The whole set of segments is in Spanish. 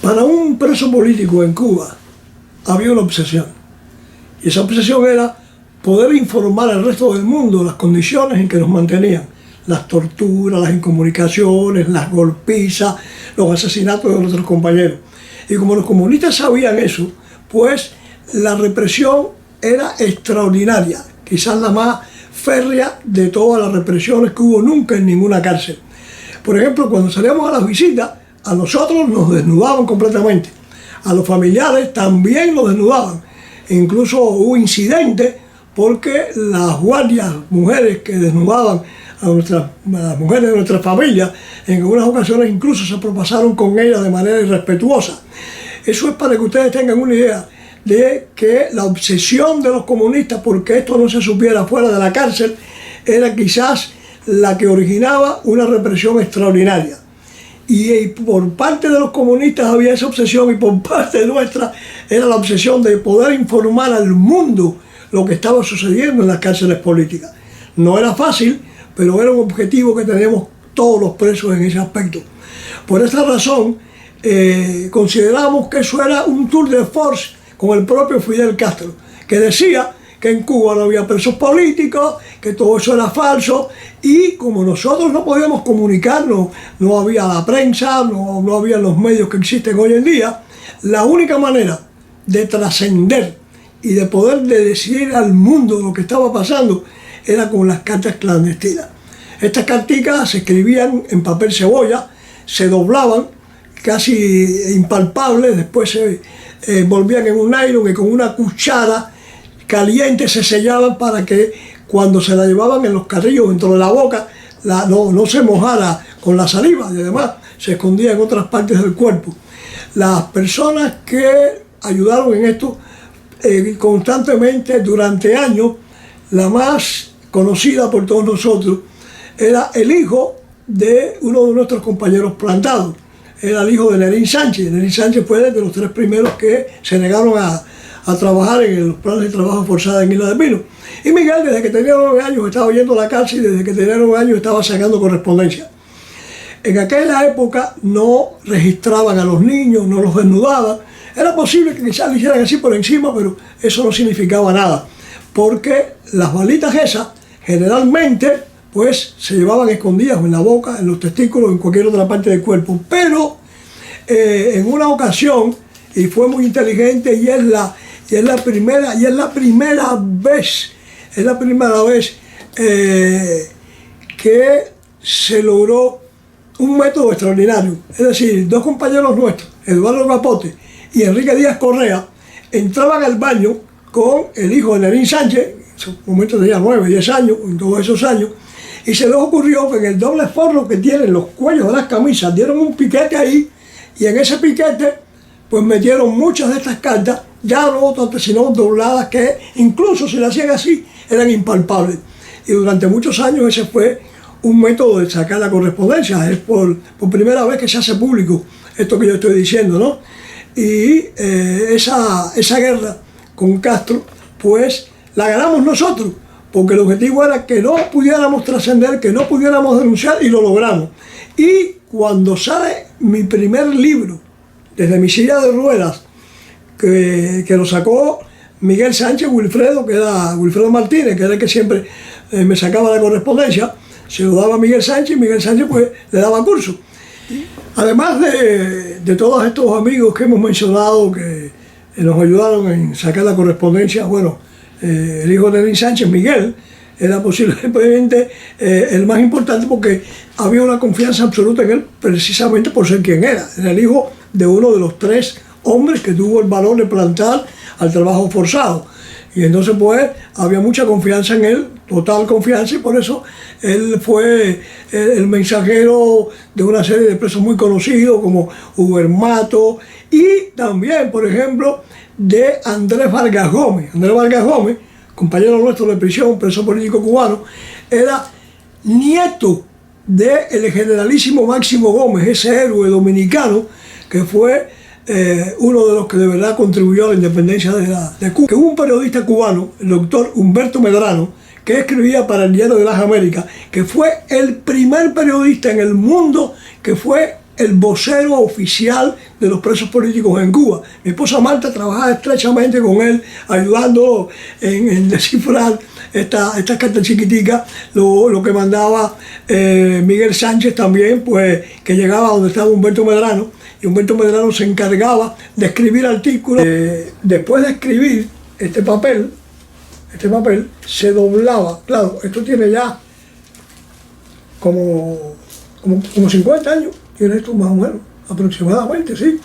Para un preso político en Cuba había una obsesión. Y esa obsesión era poder informar al resto del mundo las condiciones en que nos mantenían. Las torturas, las incomunicaciones, las golpizas, los asesinatos de nuestros compañeros. Y como los comunistas sabían eso, pues la represión era extraordinaria, quizás la más férrea de todas las represiones que hubo nunca en ninguna cárcel. Por ejemplo, cuando salíamos a las visitas, a nosotros nos desnudaban completamente. A los familiares también nos desnudaban. E incluso hubo incidentes porque las guardias, mujeres que desnudaban a las mujeres de nuestra familia, en algunas ocasiones incluso se propasaron con ellas de manera irrespetuosa. Eso es para que ustedes tengan una idea de que la obsesión de los comunistas porque esto no se supiera fuera de la cárcel era quizás la que originaba una represión extraordinaria. Y por parte de los comunistas había esa obsesión, y por parte nuestra era la obsesión de poder informar al mundo lo que estaba sucediendo en las cárceles políticas. No era fácil, pero era un objetivo que teníamos todos los presos en ese aspecto. Por esta razón, consideramos que eso era un tour de force con el propio Fidel Castro, que decía que en Cuba no había presos políticos, que todo eso era falso, y como nosotros no podíamos comunicarnos, no había la prensa, no había los medios que existen hoy en día, la única manera de trascender y de poder decir al mundo lo que estaba pasando era con las cartas clandestinas. Estas carticas se escribían en papel cebolla, se doblaban, casi impalpables, después se envolvían en un nylon y con una cuchara caliente se sellaban para que cuando se la llevaban en los carrillos dentro de la boca no se mojara con la saliva, y además se escondía en otras partes del cuerpo. Las personas que ayudaron en esto constantemente durante años, la más conocida por todos nosotros era el hijo de uno de nuestros compañeros plantados. Era el hijo de Nerín Sánchez. Nerín Sánchez fue de los 3 primeros que se negaron a trabajar en los planes de trabajo forzado en Isla de Pino. Y Miguel, desde que tenía 9 años, estaba yendo a la cárcel, y desde que tenía 9 años estaba sacando correspondencia. En aquella época no registraban a los niños, no los desnudaban. Era posible que quizás lo hicieran así por encima, pero eso no significaba nada, porque las balitas esas generalmente pues se llevaban escondidas en la boca, en los testículos, en cualquier otra parte del cuerpo. Pero en una ocasión, y fue muy inteligente, y es la primera vez que se logró un método extraordinario. Es decir, 2 compañeros nuestros, Eduardo Capote y Enrique Díaz Correa, entraban al baño con el hijo de Nerín Sánchez, en su momento tenía 9, 10 años, en todos esos años, y se les ocurrió que en el doble forro que tienen los cuellos de las camisas dieron un piquete ahí, y en ese piquete pues metieron muchas de estas cartas, ya no tantas sino dobladas, que incluso si las hacían así eran impalpables. Y durante muchos años ese fue un método de sacar la correspondencia. Es por primera vez que se hace público esto que yo estoy diciendo, ¿no? Y esa guerra con Castro pues la ganamos nosotros, porque el objetivo era que no pudiéramos trascender, que no pudiéramos denunciar, y lo logramos. Y cuando sale mi primer libro, Desde mi silla de ruedas, que lo sacó Miguel Sánchez Wilfredo, que era Wilfredo Martínez, que era el que siempre me sacaba la correspondencia, se lo daba a Miguel Sánchez, y Miguel Sánchez pues le daba curso. Además de todos estos amigos que hemos mencionado que nos ayudaron en sacar la correspondencia, bueno, el hijo de Nerín Sánchez, Miguel, era posiblemente el más importante, porque había una confianza absoluta en él precisamente por ser quien era. Era el hijo de uno de los 3 hombres que tuvo el valor de plantar al trabajo forzado. Y entonces pues había mucha confianza en él, total confianza, y por eso él fue el mensajero de una serie de presos muy conocidos como Hugo Mato, y también, por ejemplo, de Andrés Vargas Gómez. Andrés Vargas Gómez, compañero nuestro de prisión, preso político cubano, era nieto del generalísimo Máximo Gómez, ese héroe dominicano que fue uno de los que de verdad contribuyó a la independencia de Cuba. Que hubo un periodista cubano, el doctor Humberto Medrano, que escribía para el Diario de las Américas, que fue el primer periodista en el mundo que fue el vocero oficial de los presos políticos en Cuba. Mi esposa Marta trabajaba estrechamente con él, ayudándolo en descifrar estas cartas chiquiticas, lo que mandaba Miguel Sánchez también, pues que llegaba donde estaba Humberto Medrano, y Humberto Medrano se encargaba de escribir artículos. Después de escribir este papel se doblaba. Claro, esto tiene ya como 50 años, tiene esto más o menos, aproximadamente, sí.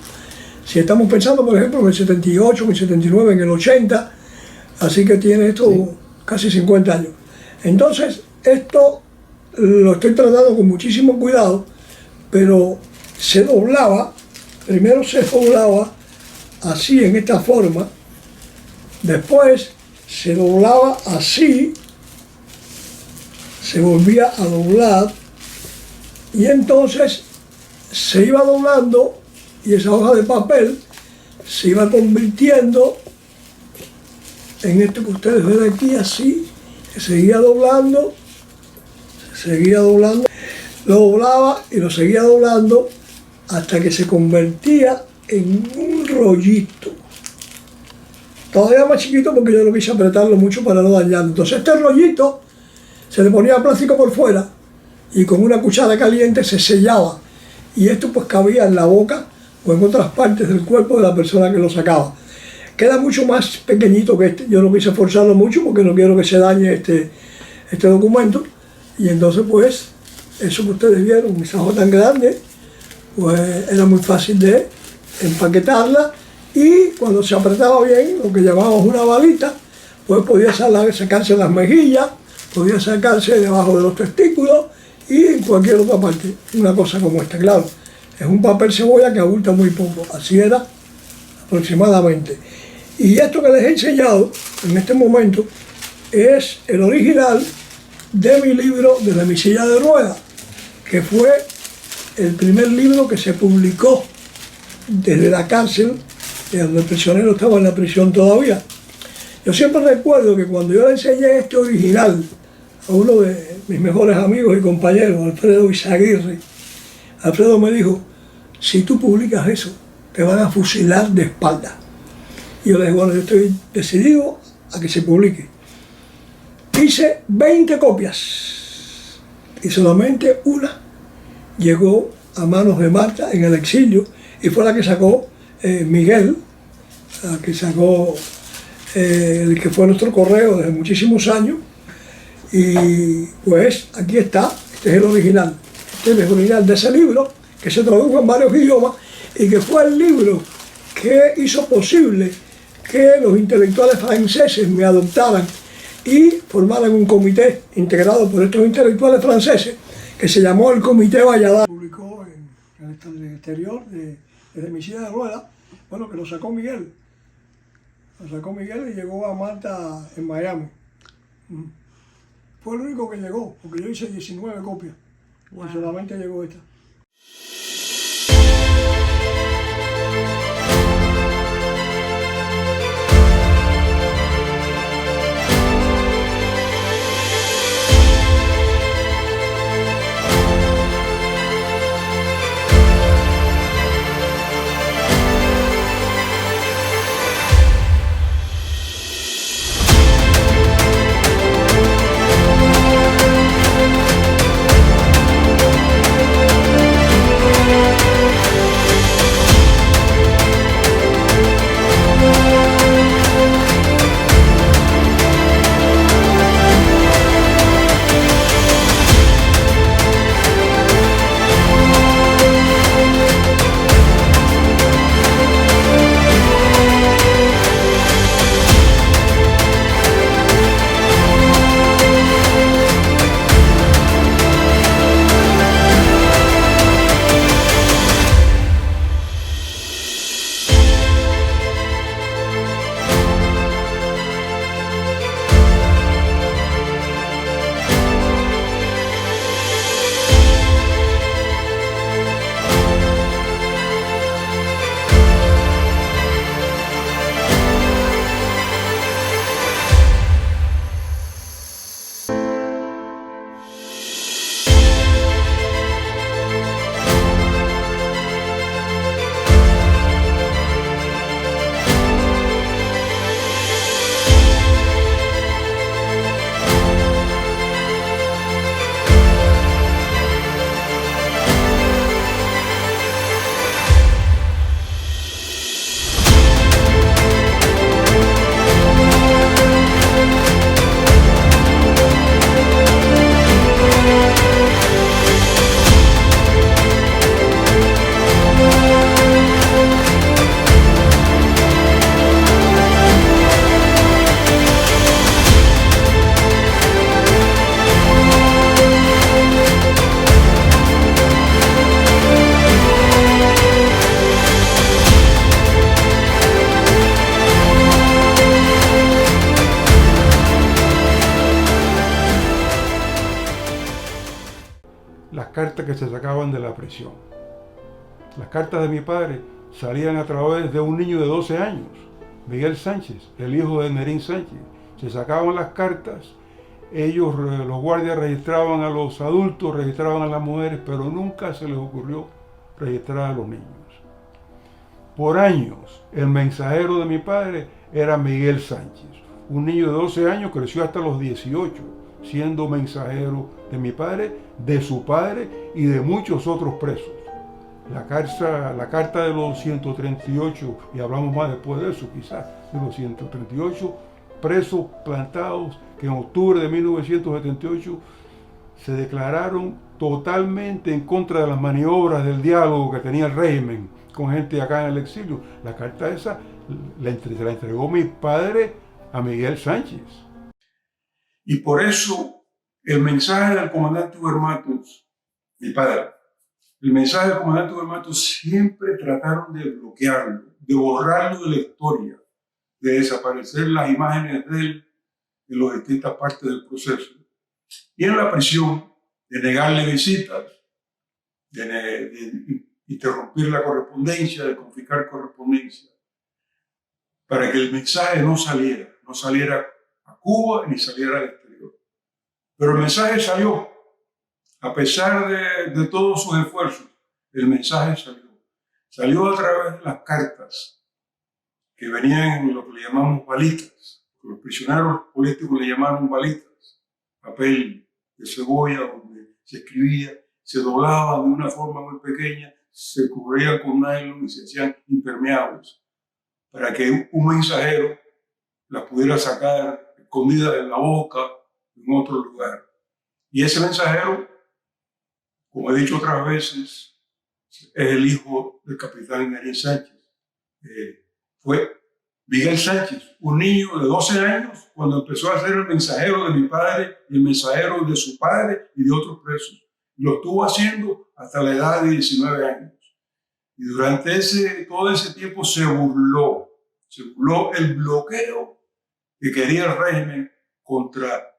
Si estamos pensando, por ejemplo, en el 78, en el 79, en el 80, así que tiene esto sí, casi 50 años. Entonces, esto lo estoy tratando con muchísimo cuidado, pero se doblaba, primero se doblaba así, en esta forma, después se doblaba así, se volvía a doblar, y entonces se iba doblando y esa hoja de papel se iba convirtiendo en esto que ustedes ven aquí, así, se seguía doblando, lo doblaba y lo seguía doblando hasta que se convertía en un rollito. Todavía más chiquito porque yo no quise apretarlo mucho para no dañarlo. Entonces este rollito se le ponía plástico por fuera y con una cuchara caliente se sellaba. Y esto pues cabía en la boca o en otras partes del cuerpo de la persona que lo sacaba. Queda mucho más pequeñito que este. Yo no quise forzarlo mucho porque no quiero que se dañe este documento. Y entonces pues eso que ustedes vieron, esa hoja tan grande, pues era muy fácil de empaquetarla. Y cuando se apretaba bien, lo que llamábamos una balita, pues podía sacarse las mejillas, podía sacarse debajo de los testículos y en cualquier otra parte. Una cosa como esta, claro. Es un papel cebolla que abulta muy poco. Así era aproximadamente. Y esto que les he enseñado en este momento es el original de mi libro Desde mi silla de ruedas, que fue el primer libro que se publicó desde la cárcel, donde el prisionero estaba en la prisión todavía. Yo siempre recuerdo que cuando yo le enseñé este original a uno de mis mejores amigos y compañeros, Alfredo Izaguirre, Alfredo me dijo: si tú publicas eso, te van a fusilar de espalda. Y yo le dije: bueno, yo estoy decidido a que se publique. Hice 20 copias y solamente una llegó a manos de Marta en el exilio y fue la que sacó Miguel, la que sacó el que fue nuestro correo desde muchísimos años. Y pues aquí está, este es el original. Este es el original de ese libro que se tradujo en varios idiomas y que fue el libro que hizo posible que los intelectuales franceses me adoptaran y formaran un comité integrado por estos intelectuales franceses que se llamó el Comité Valladares. Publicó en el exterior desde mi silla de ruedas, bueno, que lo sacó Miguel. Lo sacó Miguel y llegó a Marta en Miami. Fue el único que llegó, porque yo hice 19 copias. Wow. Y solamente llegó esta. cartas que se sacaban de la prisión. Las cartas de mi padre salían a través de un niño de 12 años, Miguel Sánchez, el hijo de Nerín Sánchez. Se sacaban las cartas, ellos, los guardias, registraban a los adultos, registraban a las mujeres, pero nunca se les ocurrió registrar a los niños. Por años, el mensajero de mi padre era Miguel Sánchez. Un niño de 12 años creció hasta los 18, siendo mensajero de mi padre, de su padre y de muchos otros presos. La carta de los 138, y hablamos más después de eso quizás, de los 138 presos plantados que en octubre de 1978 se declararon totalmente en contra de las maniobras del diálogo que tenía el régimen con gente acá en el exilio. La carta esa se la entregó mi padre a Miguel Sánchez. Y por eso el mensaje del comandante Hugo Matos, mi padre, el mensaje del comandante Hugo Matos siempre trataron de bloquearlo, de borrarlo de la historia, de desaparecer las imágenes de él en las distintas partes del proceso. Y en la prisión, de negarle visitas, de interrumpir la correspondencia, de confiscar correspondencia, para que el mensaje no saliera a Cuba ni saliera al exterior. Pero el mensaje salió, a pesar de todos sus esfuerzos, el mensaje salió a través de las cartas que venían en lo que le llamamos balitas. Los prisioneros políticos le llamaron balitas, papel de cebolla donde se escribía, se doblaba de una forma muy pequeña, se cubrían con nylon y se hacían impermeables para que un mensajero las pudiera sacar escondidas en la boca en otro lugar. Y ese mensajero, como he dicho otras veces, es el hijo del capitán Nerín Sánchez. Fue Miguel Sánchez, un niño de 12 años, cuando empezó a ser el mensajero de mi padre y el mensajero de su padre y de otros presos. Lo estuvo haciendo hasta la edad de 19 años. Y durante todo ese tiempo se burló el bloqueo que quería el régimen contra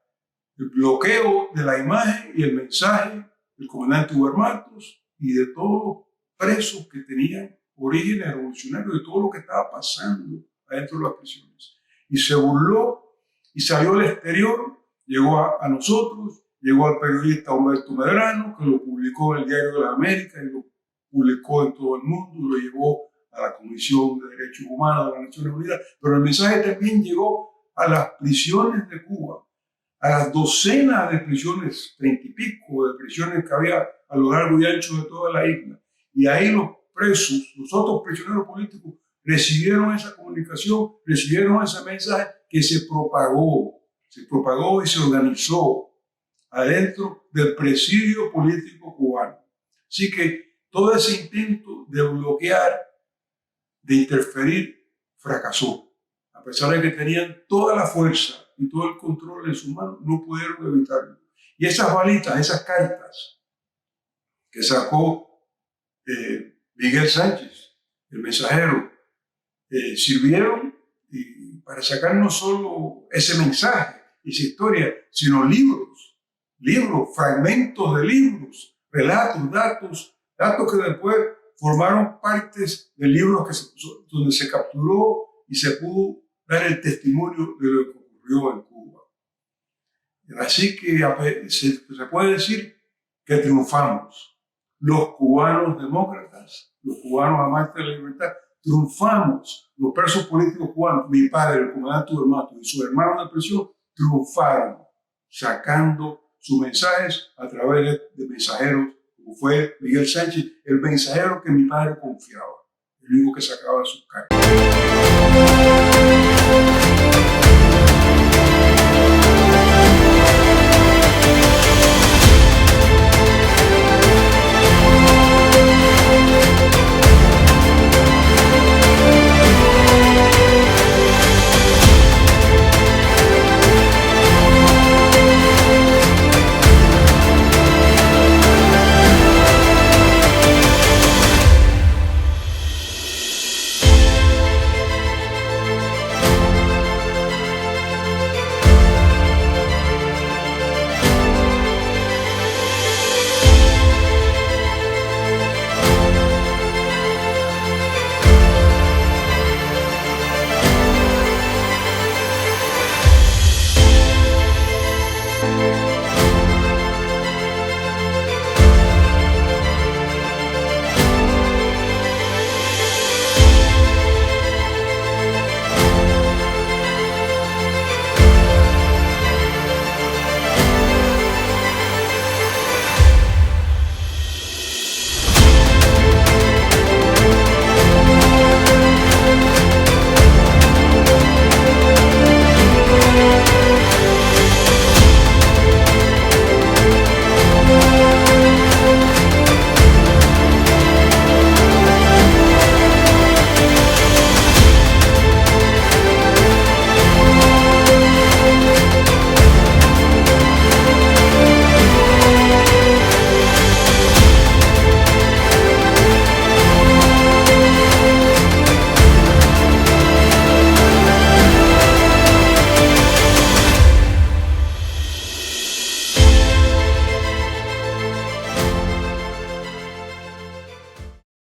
el bloqueo de la imagen y el mensaje del comandante Hugo Matos y de todos los presos que tenían orígenes revolucionarios, de todo lo que estaba pasando adentro de las prisiones. Y se burló y salió al exterior, llegó a nosotros, llegó al periodista Humberto Medrano, que lo publicó en el Diario de las Américas y lo publicó en todo el mundo, lo llevó a la Comisión de Derechos Humanos de las Naciones Unidas, pero el mensaje también llegó a las prisiones de Cuba, a las docenas de prisiones, 30 y pico de prisiones que había a lo largo y ancho de toda la isla. Y ahí los presos, los otros prisioneros políticos, recibieron esa comunicación, recibieron ese mensaje que se propagó y se organizó adentro del presidio político cubano. Así que todo ese intento de bloquear, de interferir, fracasó. A pesar de que tenían toda la fuerza y todo el control en sus manos, no pudieron evitarlo. Y esas balitas, esas cartas que sacó Miguel Sánchez, el mensajero, sirvieron para sacar no solo ese mensaje, esa historia, sino libros, fragmentos de libros, relatos, datos que después formaron partes de libros donde se capturó y se pudo dar el testimonio de lo que ocurrió en Cuba. Así que se puede decir que triunfamos. Los cubanos demócratas, los cubanos amantes de la libertad, triunfamos. Los presos políticos cubanos, mi padre, el comandante Hugo Matos y sus hermanos de prisión, triunfaron, sacando sus mensajes a través de mensajeros, como fue Miguel Sánchez, el mensajero que mi padre confiaba, el único que sacaba sus cartas.